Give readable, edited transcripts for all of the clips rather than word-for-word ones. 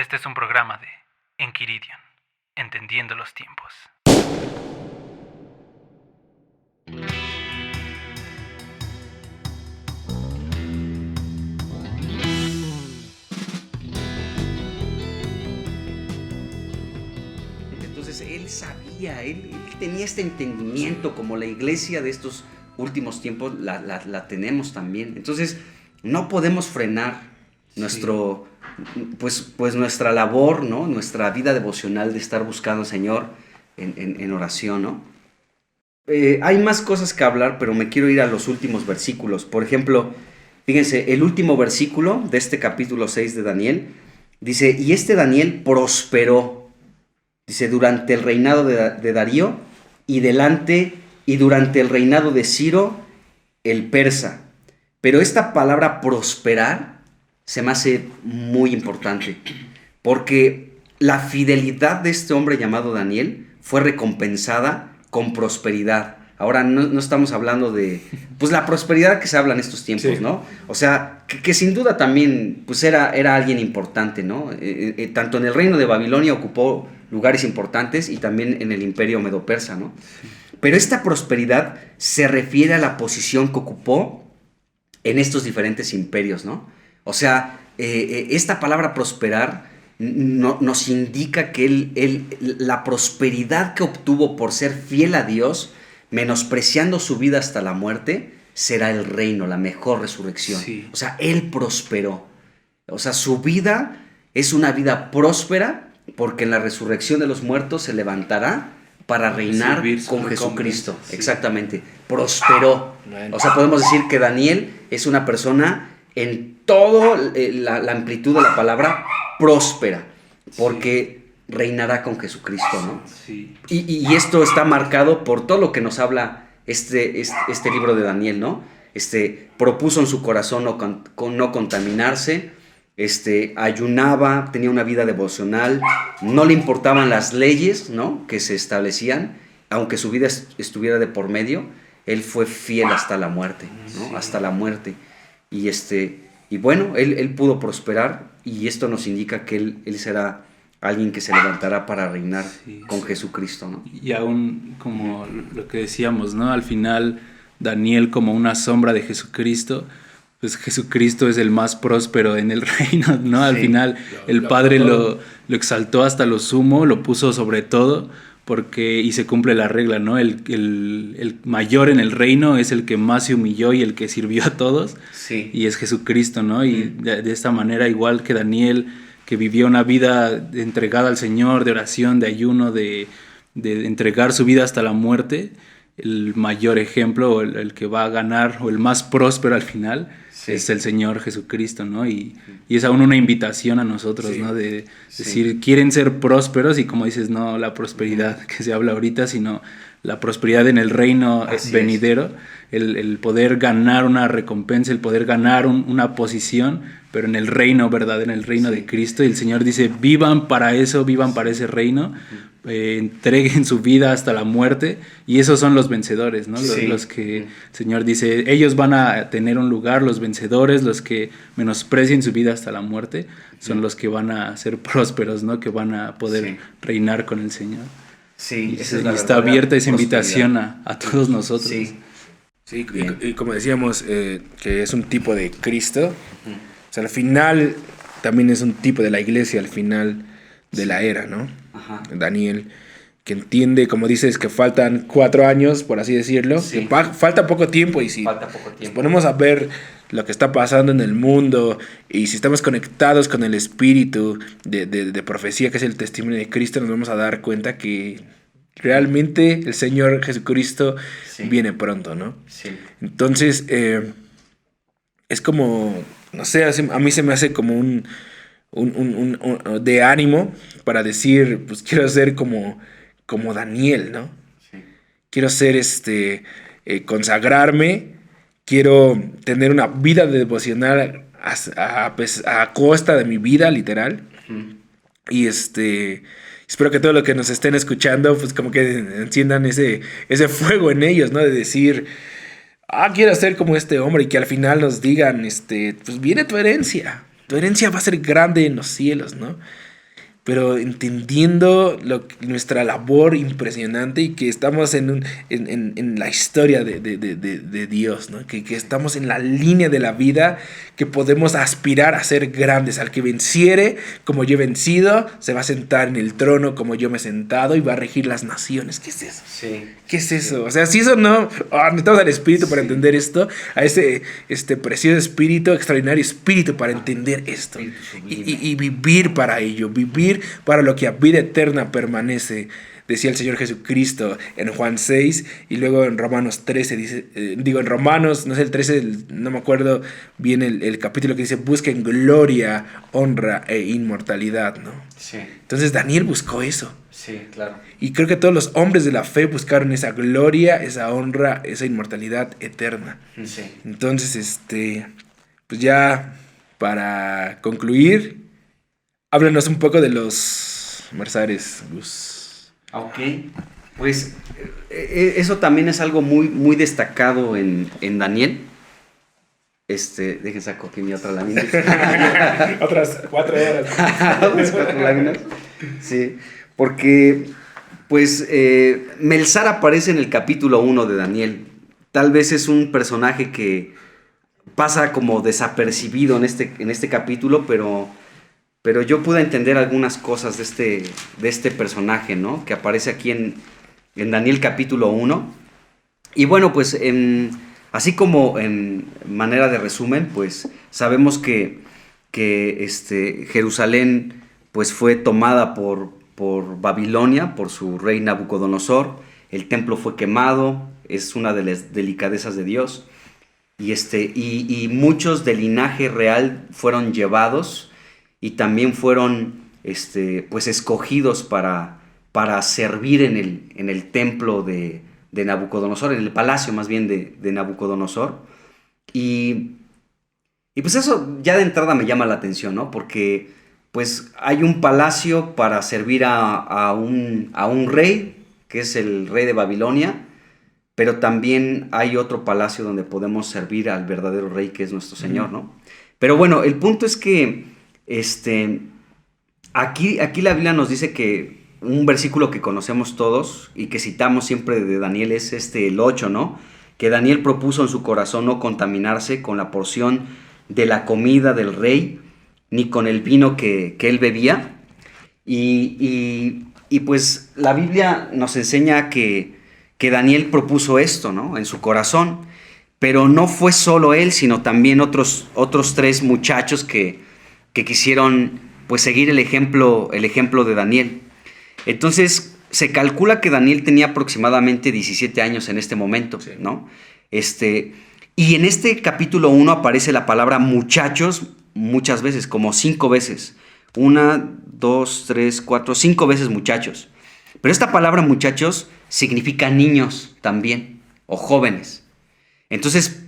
Este es un programa de Enquiridion, entendiendo los tiempos. Entonces él sabía, él tenía este entendimiento, como la iglesia de estos últimos tiempos la tenemos también. Entonces no podemos frenar nuestro, pues nuestra labor, ¿no? Nuestra vida devocional de estar buscando al Señor en oración, ¿no? Hay más cosas que hablar, pero me quiero ir a los últimos versículos. Por ejemplo, fíjense, el último versículo de este capítulo 6 de Daniel dice: y este Daniel prosperó, dice, durante el reinado de Darío y durante el reinado de Ciro el persa. Pero esta palabra prosperar se me hace muy importante, porque la fidelidad de este hombre llamado Daniel fue recompensada con prosperidad. Ahora no estamos hablando de pues la prosperidad que se habla en estos tiempos, sí, ¿no? O sea, que sin duda también pues era alguien importante, ¿no? Tanto en el reino de Babilonia ocupó lugares importantes y también en el imperio medo-persa, ¿no? Pero esta prosperidad se refiere a la posición que ocupó en estos diferentes imperios, ¿no? O sea, esta palabra prosperar nos indica que la prosperidad que obtuvo por ser fiel a Dios, menospreciando su vida hasta la muerte, será el reino, la mejor resurrección. Sí. O sea, él prosperó. O sea, su vida es una vida próspera, porque en la resurrección de los muertos se levantará para reinar con Jesucristo. Sí. Exactamente. Prosperó. Bueno. O sea, podemos decir que Daniel es una persona en toda la amplitud de la palabra próspera, porque sí, reinará con Jesucristo, ¿no? Sí. Y esto está marcado por todo lo que nos habla este libro de Daniel, ¿no? Propuso en su corazón no contaminarse, ayunaba, tenía una vida devocional, no le importaban las leyes, ¿no?, que se establecían, aunque su vida estuviera de por medio, él fue fiel hasta la muerte, ¿no? Sí. Hasta la muerte. Y bueno, él pudo prosperar, y esto nos indica que él será alguien que se levantará para reinar con Jesucristo, ¿no? Y aún como lo que decíamos, ¿no? Al final, Daniel como una sombra de Jesucristo, pues Jesucristo es el más próspero en el reino, ¿no? Al final el Padre lo exaltó hasta lo sumo, lo puso sobre todo, y se cumple la regla, ¿no? El mayor en el reino es el que más se humilló y el que sirvió a todos, sí, y es Jesucristo, ¿no? Y de esta manera, igual que Daniel, que vivió una vida entregada al Señor, de oración, de ayuno, de entregar su vida hasta la muerte, el mayor ejemplo, o el que va a ganar, o el más próspero al final, sí, es el Señor Jesucristo, ¿no? Y es aún una invitación a nosotros, sí, ¿no? De decir, quieren ser prósperos, y como dices, no la prosperidad que se habla ahorita, sino la prosperidad en el reino venidero, el poder ganar una recompensa, el poder ganar una posición, pero en el reino, ¿verdad? En el reino, sí, de Cristo. Y el Señor dice, vivan para eso, vivan para ese reino, entreguen su vida hasta la muerte, y esos son los vencedores, ¿no? Sí. Los que el Señor dice, ellos van a tener un lugar, los vencedores, los que menosprecien su vida hasta la muerte, son los que van a ser prósperos, ¿no? Que van a poder reinar con el Señor. Sí, y está abierta esa invitación a todos nosotros. Sí, sí, y como decíamos, que es un tipo de Cristo. O sea, al final también es un tipo de la iglesia, al final de la era, ¿no? Ajá. Daniel, que entiende, como dices, que faltan 4 años, por así decirlo, sí, que falta poco tiempo, y si nos ponemos a ver lo que está pasando en el mundo, y si estamos conectados con el espíritu de profecía, que es el testimonio de Cristo, nos vamos a dar cuenta que realmente el Señor Jesucristo, sí, viene pronto, ¿no? Sí. Entonces, es como, no sé, a mí se me hace como un de ánimo para decir, pues quiero ser como Daniel, ¿no? Sí. Quiero ser consagrarme, quiero tener una vida devocional a costa de mi vida, literal. Uh-huh. Y espero que todos los que nos estén escuchando, pues como que enciendan ese fuego en ellos, ¿no? De decir, quiero ser como este hombre, y que al final nos digan, pues viene tu herencia va a ser grande en los cielos, ¿no? pero entendiendo nuestra labor impresionante y que estamos en la historia de Dios, ¿no? Que estamos en la línea de la vida, que podemos aspirar a ser grandes. Al que venciere como yo he vencido, se va a sentar en el trono como yo me he sentado y va a regir las naciones. ¿Qué es eso? Sí. ¿Qué es eso? O sea, si eso no... necesitamos al Espíritu para entender esto, a ese precioso Espíritu, extraordinario Espíritu para entender esto. Y vivir para ello, vivir para lo que a vida eterna permanece, decía el Señor Jesucristo en Juan 6, y luego en Romanos 13, dice, en Romanos, no sé, el 13, no me acuerdo bien el capítulo que dice, busquen gloria, honra e inmortalidad, ¿no? Sí. Entonces Daniel buscó eso. Sí, claro. Y creo que todos los hombres de la fe buscaron esa gloria, esa honra, esa inmortalidad eterna. Sí. Entonces, pues ya para concluir, háblanos un poco de los Marsares, Gus. Ok, pues eso también es algo muy, muy destacado en Daniel. Déjenme saco aquí mi otra lámina. Otras 4 horas. Otras 4 láminas. Sí, porque pues Melzar aparece en el capítulo 1 de Daniel. Tal vez es un personaje que pasa como desapercibido en este capítulo, pero yo pude entender algunas cosas de este personaje, ¿no? Que aparece aquí en Daniel capítulo 1. Y bueno, pues así como en manera de resumen, pues sabemos que Jerusalén pues fue tomada por Babilonia, por su rey Nabucodonosor. El templo fue quemado, es una de las delicadezas de Dios. Y muchos del linaje real fueron llevados y también fueron pues escogidos para servir en el templo de Nabucodonosor, en el palacio más bien de Nabucodonosor. Y pues eso ya de entrada me llama la atención, ¿no? Porque pues hay un palacio para servir a un rey, que es el rey de Babilonia, pero también hay otro palacio donde podemos servir al verdadero rey, que es nuestro Señor, ¿no? Pero bueno, el punto es que aquí la Biblia nos dice que un versículo que conocemos todos y que citamos siempre de Daniel es el 8, ¿no? Que Daniel propuso en su corazón no contaminarse con la porción de la comida del rey, ni con el vino que él bebía. Y pues la Biblia nos enseña que Daniel propuso esto, ¿no? En su corazón. Pero no fue solo él, sino también otros 3 muchachos que quisieron pues seguir el ejemplo de Daniel. Entonces se calcula que Daniel tenía aproximadamente 17 años en este momento, sí, ¿no? Y en este capítulo 1 aparece la palabra muchachos muchas veces, como 5 veces. 1, 2, 3, 4, 5 veces muchachos. Pero esta palabra muchachos significa niños también, o jóvenes. Entonces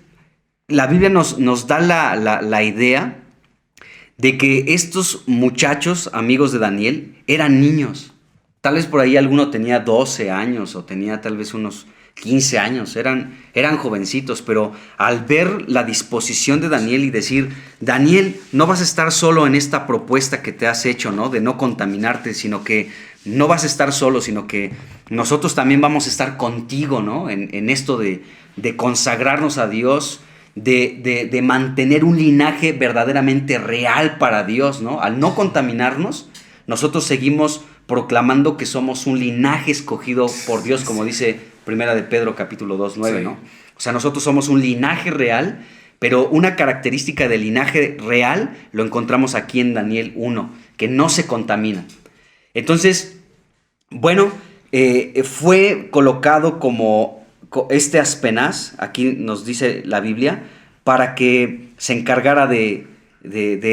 la Biblia nos da la idea de que estos muchachos, amigos de Daniel, eran niños. Tal vez por ahí alguno tenía 12 años o tenía tal vez unos 15 años, eran jovencitos, pero al ver la disposición de Daniel y decir, Daniel, no vas a estar solo en esta propuesta que te has hecho, ¿no? De no contaminarte, sino que no vas a estar solo, sino que nosotros también vamos a estar contigo, ¿no? En esto de consagrarnos a Dios, de mantener un linaje verdaderamente real para Dios, ¿no? Al no contaminarnos, nosotros seguimos proclamando que somos un linaje escogido por Dios, como dice Primera de Pedro capítulo 2, 9, sí, ¿no? O sea, nosotros somos un linaje real, pero una característica del linaje real lo encontramos aquí en Daniel 1, que no se contamina. Entonces, bueno, fue colocado como Aspenaz, aquí nos dice la Biblia, para que se encargara de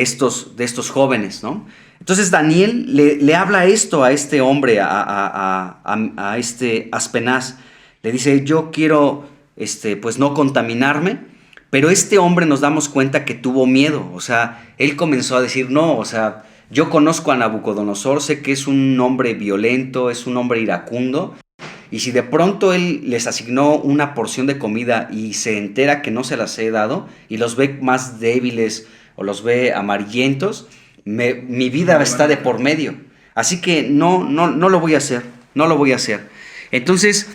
estos jóvenes, ¿no? Entonces Daniel le habla esto a este hombre, a este Aspenaz. Le dice, yo quiero pues no contaminarme, pero este hombre nos damos cuenta que tuvo miedo. O sea, él comenzó a decir, no, o sea, yo conozco a Nabucodonosor, sé que es un hombre violento, es un hombre iracundo, y si de pronto él les asignó una porción de comida y se entera que no se las he dado, y los ve más débiles o los ve amarillentos, mi vida está de por medio. Así que no lo voy a hacer, no lo voy a hacer. Entonces,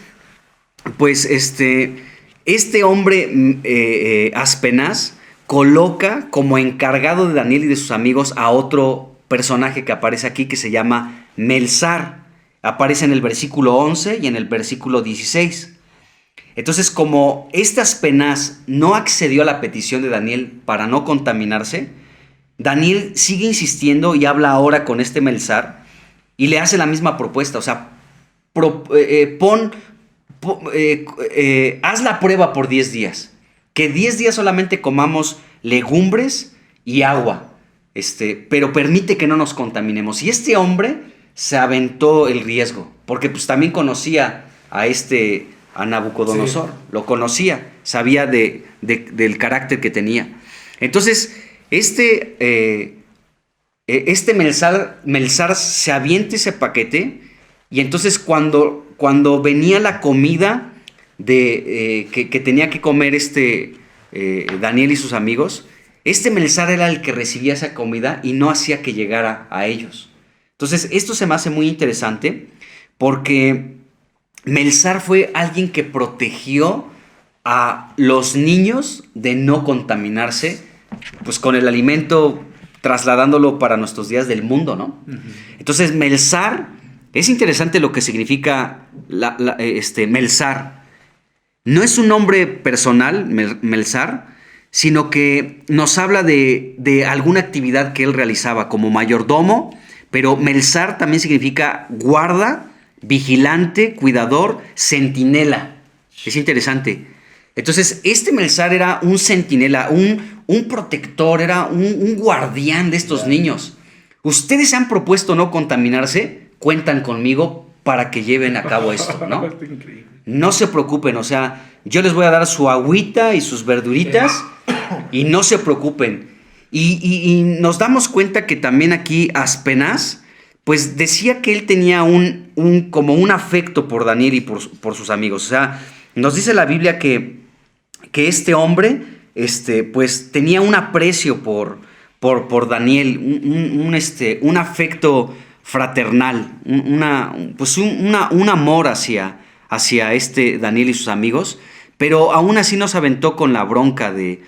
pues este hombre Aspenaz coloca como encargado de Daniel y de sus amigos a otro personaje que aparece aquí que se llama Melzar. Aparece en el versículo 11 y en el versículo 16. Entonces, como este Aspenaz no accedió a la petición de Daniel para no contaminarse, Daniel sigue insistiendo y habla ahora con este Melzar y le hace la misma propuesta. O sea, haz la prueba por 10 días. Que 10 días solamente comamos legumbres y agua. Pero permite que no nos contaminemos. Y este hombre se aventó el riesgo, porque pues también conocía a Nabucodonosor, sí. Lo conocía, sabía del carácter que tenía. Entonces, Melzar se avienta ese paquete, y entonces cuando venía la comida que tenía que comer Daniel y sus amigos, Melzar era el que recibía esa comida y no hacía que llegara a ellos. Entonces, esto se me hace muy interesante porque Melzar fue alguien que protegió a los niños de no contaminarse, pues con el alimento, trasladándolo para nuestros días del mundo, ¿no? Uh-huh. Entonces, Melzar, es interesante lo que significa Melzar. No es un nombre personal, Melzar, sino que nos habla de alguna actividad que él realizaba como mayordomo, pero Melzar también significa guarda, vigilante, cuidador, centinela. Es interesante. Entonces, Melzar era un centinela, un protector, era un guardián de estos niños. Ustedes se han propuesto no contaminarse, cuentan conmigo para que lleven a cabo esto, ¿no? No se preocupen, o sea, yo les voy a dar su agüita y sus verduritas y no se preocupen. Y nos damos cuenta que también aquí Aspenaz, pues decía que él tenía como un afecto por Daniel y por sus amigos. O sea, nos dice la Biblia que este hombre, pues tenía un aprecio por Daniel, un afecto fraternal, un amor hacia Daniel y sus amigos, pero aún así no se aventó con la bronca de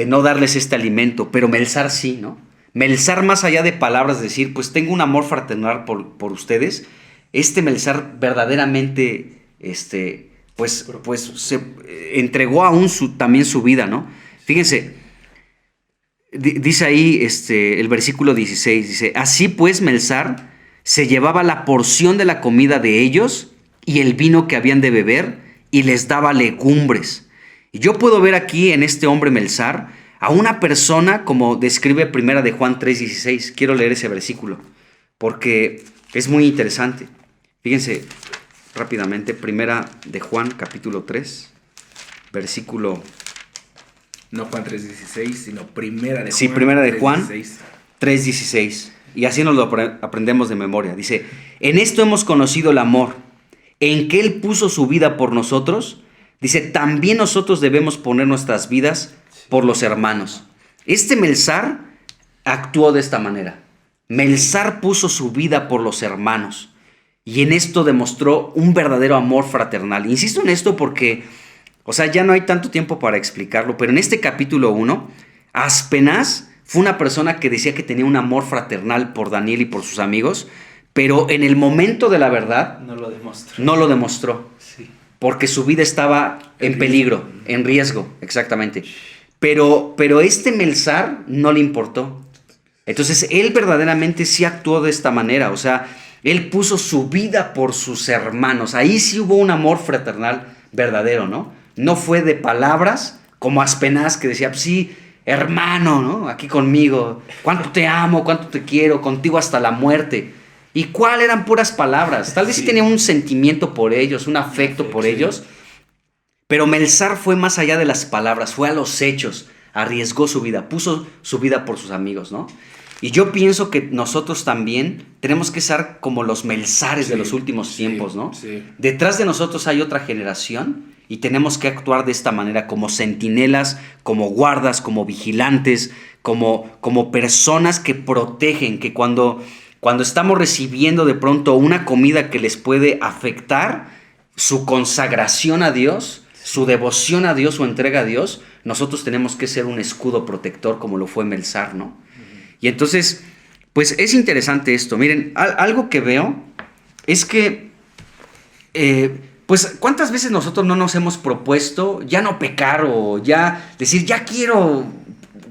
no darles este alimento, pero Melzar sí, ¿no? Melzar, más allá de palabras, decir, pues tengo un amor fraternal por ustedes, Melzar verdaderamente, pues se entregó aún también su vida, ¿no? Fíjense, dice ahí el versículo 16, dice, así pues Melzar se llevaba la porción de la comida de ellos y el vino que habían de beber y les daba legumbres. Y yo puedo ver aquí en este hombre Melzar a una persona como describe Primera de Juan 3:16. Quiero leer ese versículo porque es muy interesante. Fíjense rápidamente, Primera de Juan capítulo 3, versículo... No Juan 3:16, sino Primera de Juan. Sí, Primera de Juan 3:16. Y así nos lo aprendemos de memoria. Dice, en esto hemos conocido el amor, en que Él puso su vida por nosotros. Dice, también nosotros debemos poner nuestras vidas por los hermanos. Melzar actuó de esta manera. Melzar puso su vida por los hermanos. Y en esto demostró un verdadero amor fraternal. Insisto en esto porque, o sea, ya no hay tanto tiempo para explicarlo, pero en este capítulo 1, Aspenaz fue una persona que decía que tenía un amor fraternal por Daniel y por sus amigos, pero en el momento de la verdad no lo demostró. Sí. Porque su vida estaba en peligro, en riesgo, exactamente. Pero Melzar no le importó. Entonces él verdaderamente sí actuó de esta manera, o sea, él puso su vida por sus hermanos. Ahí sí hubo un amor fraternal verdadero, ¿no? No fue de palabras como Aspenaz que decía, pues sí, hermano, ¿no? Aquí conmigo, cuánto te amo, cuánto te quiero, contigo hasta la muerte. ¿Y cuál eran puras palabras? Tal vez sí tenía un sentimiento por ellos, un afecto por ellos, pero Melzar fue más allá de las palabras, fue a los hechos, arriesgó su vida, puso su vida por sus amigos, ¿no? Y yo pienso que nosotros también tenemos que ser como los Melzares de los últimos tiempos, ¿no? Sí. Detrás de nosotros hay otra generación y tenemos que actuar de esta manera como centinelas, como guardas, como vigilantes, como personas que protegen, que cuando estamos recibiendo de pronto una comida que les puede afectar su consagración a Dios, su devoción a Dios, su entrega a Dios, nosotros tenemos que ser un escudo protector como lo fue Melzar, ¿no? Y entonces, pues es interesante esto. Miren, algo que veo es que, pues, ¿cuántas veces nosotros no nos hemos propuesto ya no pecar o ya decir, ya quiero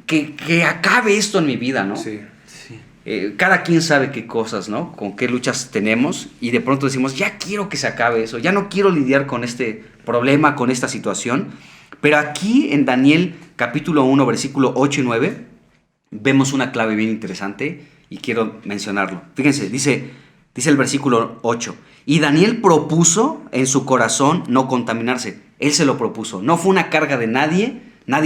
que acabe esto en mi vida, ¿no? Sí. Cada quien sabe qué cosas, ¿no? Con qué luchas tenemos y de pronto decimos, ya quiero que se acabe eso, ya no quiero lidiar con este problema, con esta situación. Pero aquí en Daniel capítulo 1, versículo 8 y 9, vemos una clave bien interesante y quiero mencionarlo. Fíjense, dice el versículo 8, y Daniel propuso en su corazón no contaminarse. Él se lo propuso, no fue una carga de nadie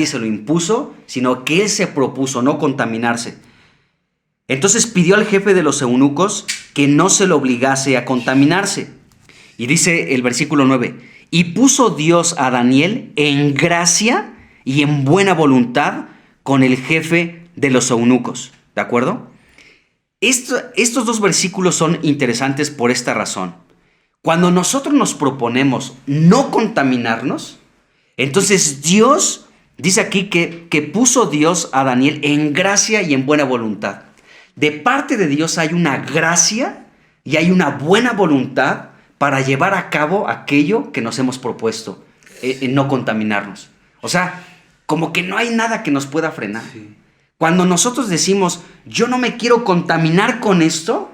se lo impuso, sino que él se propuso no contaminarse. Entonces pidió al jefe de los eunucos que no se lo obligase a contaminarse. Y dice el versículo 9, y puso Dios a Daniel en gracia y en buena voluntad con el jefe de los eunucos. ¿De acuerdo? Estos dos versículos son interesantes por esta razón. Cuando nosotros nos proponemos no contaminarnos, entonces Dios, dice aquí que puso Dios a Daniel en gracia y en buena voluntad. De parte de Dios hay una gracia y hay una buena voluntad para llevar a cabo aquello que nos hemos propuesto, en no contaminarnos. O sea, como que no hay nada que nos pueda frenar. Sí. Cuando nosotros decimos, yo no me quiero contaminar con esto,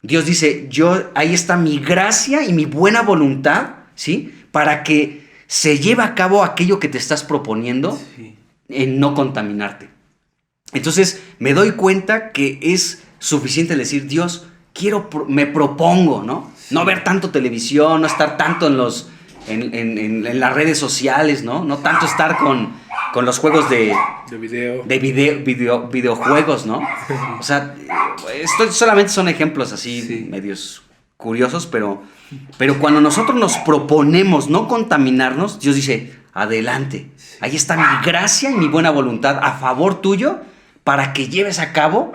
Dios dice, ahí está mi gracia y mi buena voluntad, ¿sí? Para que se lleve a cabo aquello que te estás proponiendo, sí, en no contaminarte. Entonces me doy cuenta que es suficiente decir, Dios, me propongo, ¿no? Sí. No ver tanto televisión, no estar tanto en las redes sociales, ¿no? No tanto estar con los juegos de videojuegos, ¿no? O sea, solamente son ejemplos así, sí, medios curiosos, pero cuando nosotros nos proponemos no contaminarnos, Dios dice, adelante, ahí está mi gracia y mi buena voluntad a favor tuyo, para que lleves a cabo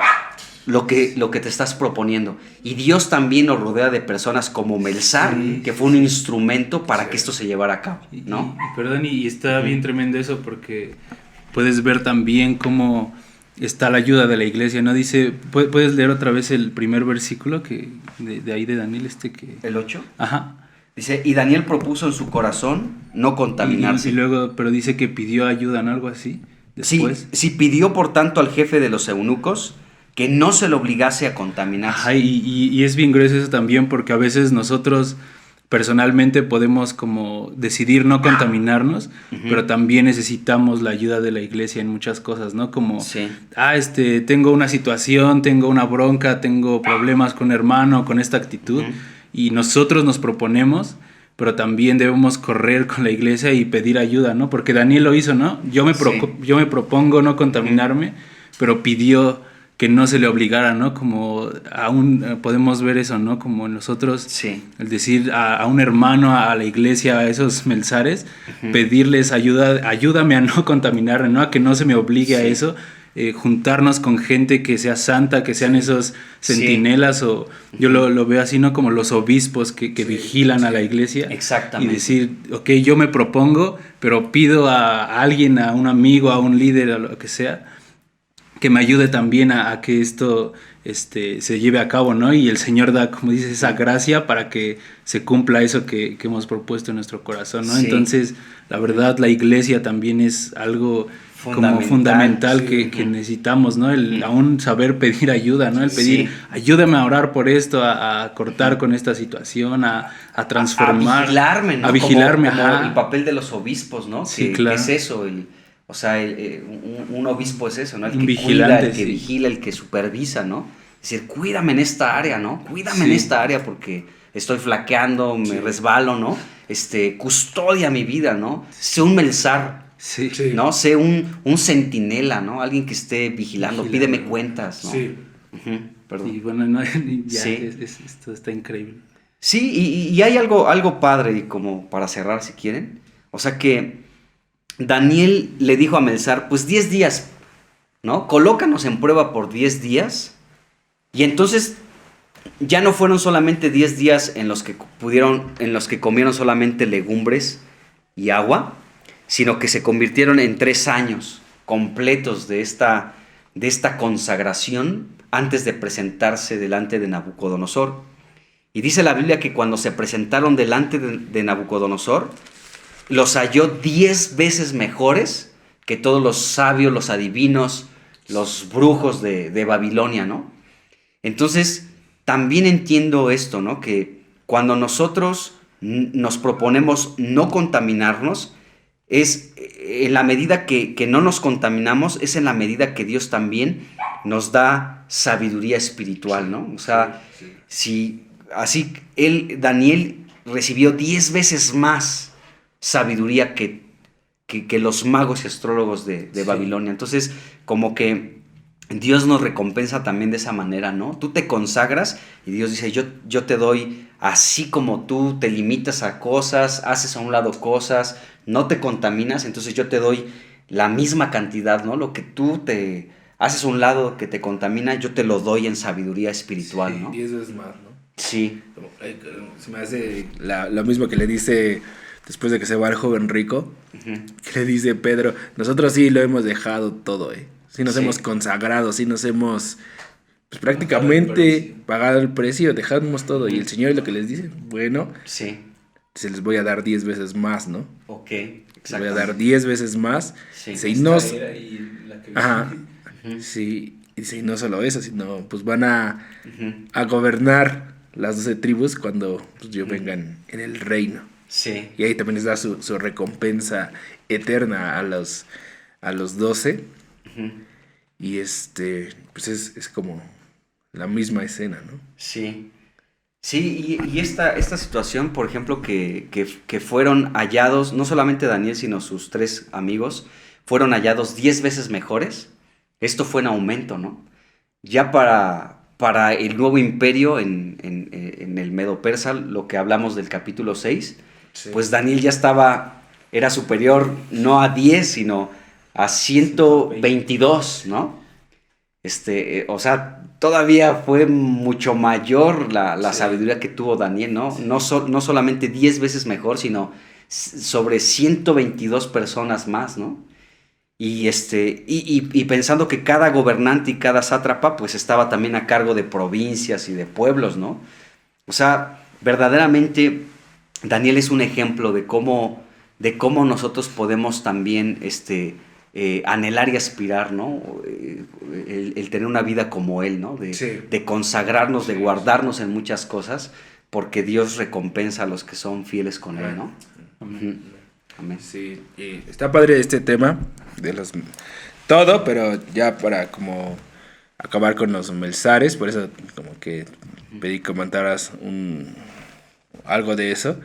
lo que te estás proponiendo. Y Dios también nos rodea de personas como Melzar, sí, que fue un instrumento para, sí, que esto se llevara a cabo, ¿no? Perdón, y está bien tremendo eso, porque puedes ver también cómo está la ayuda de la iglesia, ¿no? Dice, ¿puedes leer otra vez el primer versículo de ahí de Daniel? ¿El 8? Ajá. Dice, y Daniel propuso en su corazón no contaminarse. Y luego, pero dice que pidió ayuda, ¿no? Algo así. Después. Sí, pidió por tanto al jefe de los eunucos que no se lo obligase a contaminarse. Ajá, y es bien grueso eso también, porque a veces nosotros personalmente podemos como decidir no contaminarnos, pero también necesitamos la ayuda de la iglesia en muchas cosas, ¿no? Como, sí, tengo una situación, tengo una bronca, tengo problemas con un hermano, con esta actitud, y nosotros nos proponemos, pero también debemos correr con la iglesia y pedir ayuda, ¿no? Porque Daniel lo hizo, ¿no? Yo me propongo no contaminarme, pero pidió que no se le obligara, ¿no? Como aún podemos ver eso, ¿no? Como nosotros, sí, el decir a un hermano, a la iglesia, a esos Melzares, pedirles ayúdame a no contaminarme, ¿no? A que no se me obligue, sí, a eso. Juntarnos con gente que sea santa, que sean esos centinelas, sí, o yo lo veo así, ¿no? Como los obispos que sí, vigilan, sí, a la iglesia. Exactamente. Y decir, ok, yo me propongo, pero pido a alguien, a un amigo, a un líder, a lo que sea, que me ayude también a que esto se lleve a cabo, ¿no? Y el Señor da, como dices, esa gracia para que se cumpla eso que hemos propuesto en nuestro corazón, ¿no? Sí. Entonces, la verdad, la iglesia también es algo fundamental, sí, que necesitamos, ¿no? El aún saber pedir ayuda, ¿no? El pedir, sí, ayúdame a orar por esto, a cortar con esta situación, a transformar. A vigilarme, ¿no? A vigilarme, como el papel de los obispos, ¿no? Sí, claro. ¿Qué es eso? O sea, un obispo es eso, ¿no? El que vigilante, cuida, el que sí, vigila, el que supervisa, ¿no? Es decir, cuídame en esta área, ¿no? Cuídame, sí, en esta área porque estoy flaqueando, me, sí, resbalo, ¿no? Custodia mi vida, ¿no? Sé un Melzar, sí, ¿no? Sé un centinela, ¿no? Alguien que esté vigilando, pídeme cuentas, ¿no? Sí. Perdón. Y bueno, no, ya, sí, esto está increíble. Sí, y hay algo padre, y como para cerrar, si quieren. O sea que Daniel le dijo a Melzar, pues 10 días, ¿no? Colócanos en prueba por 10 días. Y entonces ya no fueron solamente 10 días en los que comieron solamente legumbres y agua, sino que se convirtieron en 3 años completos de esta consagración antes de presentarse delante de Nabucodonosor. Y dice la Biblia que cuando se presentaron delante de Nabucodonosor, los halló 10 veces mejores que todos los sabios, los adivinos, los brujos de Babilonia, ¿no? Entonces, también entiendo esto, ¿no? Que cuando nosotros nos proponemos no contaminarnos, es en la medida que no nos contaminamos, es en la medida que Dios también nos da sabiduría espiritual, ¿no? O sea, si así Daniel recibió 10 veces más sabiduría que los magos y astrólogos de Babilonia. Entonces, como que Dios nos recompensa también de esa manera, ¿no? Tú te consagras y Dios dice, yo te doy así como tú te limitas a cosas, haces a un lado cosas, no te contaminas, entonces yo te doy la misma cantidad, ¿no? Lo que tú te haces a un lado que te contamina, yo te lo doy en sabiduría espiritual, sí, ¿no? 10 veces más, ¿no? Sí. Se me hace lo mismo que le dice después de que se va el joven rico, que le dice Pedro, nosotros sí lo hemos dejado todo, sí nos hemos consagrado, sí nos hemos pues, prácticamente pagado el precio, dejamos todo. Y el Señor es lo que les dice, bueno, se les voy a dar 10 veces más, ¿no? Ok, les voy a dar 10 veces más. Sí. Dice, y no, sí, y dice, y no solo eso, sino pues van a gobernar las 12 tribus cuando pues, yo venga en el reino. Sí. Y ahí también les da su recompensa eterna a los 12. Y pues es como la misma escena, ¿no? Sí. Sí, y esta situación, por ejemplo, que fueron hallados, no solamente Daniel, sino sus 3 amigos, fueron hallados 10 veces mejores. Esto fue en aumento, ¿no? Ya para el nuevo imperio en el Medo-Persa, lo que hablamos del capítulo 6, pues Daniel ya era superior no a 10, sino a 122, ¿no? O sea, todavía fue mucho mayor la sabiduría que tuvo Daniel, ¿no? No solamente 10 veces mejor, sino sobre 122 personas más, ¿no? Y pensando que cada gobernante y cada sátrapa pues estaba también a cargo de provincias y de pueblos, ¿no? O sea, verdaderamente Daniel es un ejemplo de cómo nosotros podemos también anhelar y aspirar, ¿no? El tener una vida como él, ¿no? De consagrarnos, de guardarnos en muchas cosas, porque Dios recompensa a los que son fieles con él, ¿no? Amén. Sí, y está padre este tema de todo, pero ya para como acabar con los Melzares, por eso como que pedí que comentaras algo de eso.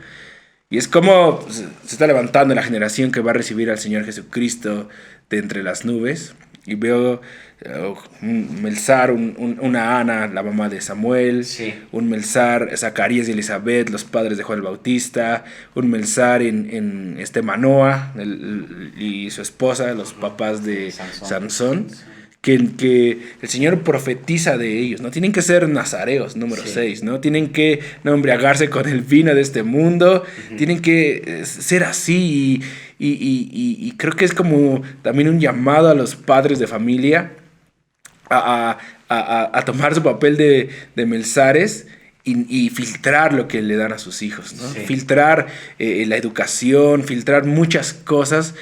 Y es como se está levantando la generación que va a recibir al Señor Jesucristo de entre las nubes. Y veo un Melzar, una Ana, la mamá de Samuel, un Melzar, Zacarías y Elizabeth, los padres de Juan el Bautista, un Melzar en Manoa y su esposa, los papás de Sansón. Que el Señor profetiza de ellos, ¿no? Tienen que ser nazareos, número 6, ¿no? Tienen que no embriagarse con el vino de este mundo, tienen que ser así y creo que es como también un llamado a los padres de familia a tomar su papel de Melzares y filtrar lo que le dan a sus hijos, ¿no? Filtrar la educación, filtrar muchas cosas.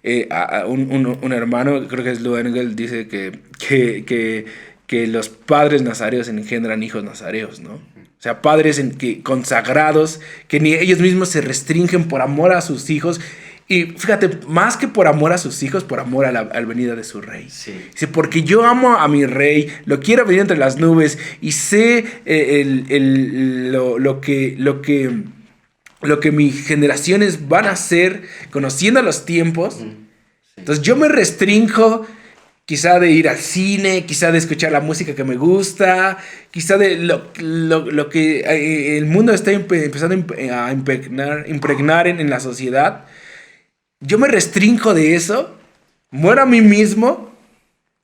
Un hermano, creo que es Lou Engel, dice que los padres nazareos engendran hijos nazareos, ¿no? O sea, padres consagrados, que ni ellos mismos se restringen por amor a sus hijos. Y fíjate, más que por amor a sus hijos, por amor a la venida de su rey. Dice, porque yo amo a mi rey, lo quiero venir entre las nubes y sé lo que mis generaciones van a hacer, conociendo los tiempos. Entonces yo me restrinjo quizá de ir al cine, quizá de escuchar la música que me gusta, quizá de lo que el mundo está empezando a impregnar en la sociedad. yo me restrinjo de eso, muero a mí mismo.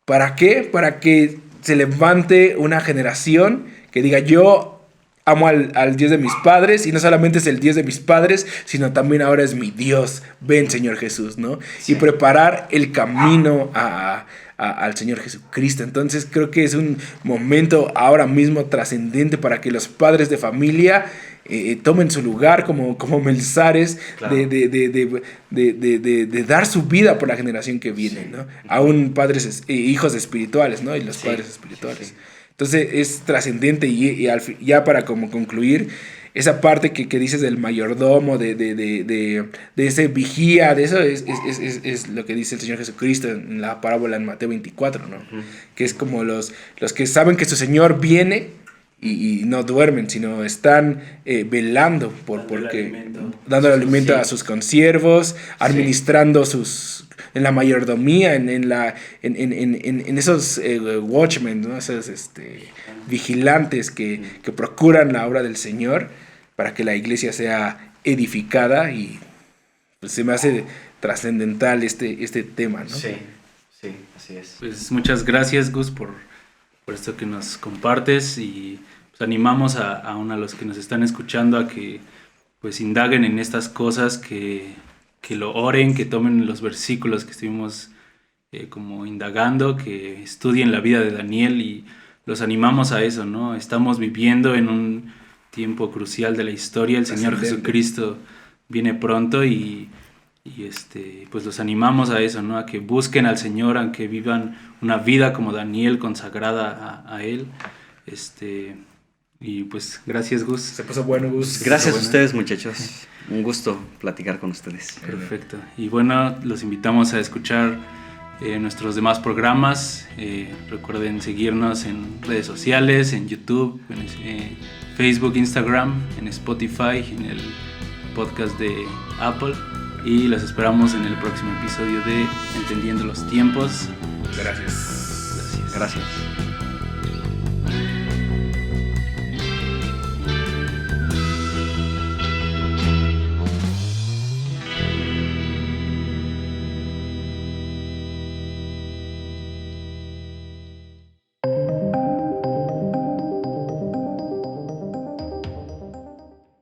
¿Para qué? Para que se levante una generación que diga, yo amo al Dios de mis padres, y no solamente es el Dios de mis padres, sino también ahora es mi Dios. Ven, Señor Jesús, ¿no? Sí. Y preparar el camino al Señor Jesucristo. Entonces creo que es un momento ahora mismo trascendente para que los padres de familia tomen su lugar como Melzares, claro, de dar su vida por la generación que viene, sí, ¿no? Aún padres, hijos espirituales, ¿no? Y los, sí, padres espirituales. Sí, sí. Entonces es trascendente, y ya para como concluir, esa parte que dices del mayordomo, de ese vigía, de eso es lo que dice el Señor Jesucristo en la parábola en Mateo 24, ¿no? Uh-huh. Que es como los que saben que su Señor viene y no duermen, sino están velando dándole alimento, sí, a sus consiervos, administrando en la mayordomía, en esos watchmen, ¿no? Esos vigilantes que procuran la obra del Señor para que la iglesia sea edificada. Y pues se me hace trascendental este tema, ¿no? Sí, sí, así es. Pues muchas gracias, Gus, por esto que nos compartes, y pues animamos a los que nos están escuchando a que pues indaguen en estas cosas, que lo oren, que tomen los versículos que estuvimos como indagando, que estudien la vida de Daniel, y los animamos a eso, ¿no? Estamos viviendo en un tiempo crucial de la historia. El Señor Jesucristo viene pronto, y pues los animamos a eso, ¿no? A que busquen al Señor, a que vivan una vida como Daniel, consagrada a Él. Y pues gracias, Gus. Se puso bueno, Gus. Gracias a ustedes, muchachos. Un gusto platicar con ustedes. Perfecto. Y bueno, los invitamos a escuchar nuestros demás programas. Recuerden seguirnos en redes sociales, en YouTube, en Facebook, Instagram, en Spotify, en el podcast de Apple. Y los esperamos en el próximo episodio de Entendiendo los Tiempos. Gracias. Gracias.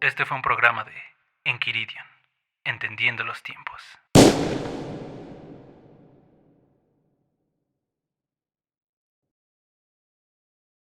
Este fue un programa de Enquiridion, Entendiendo los Tiempos.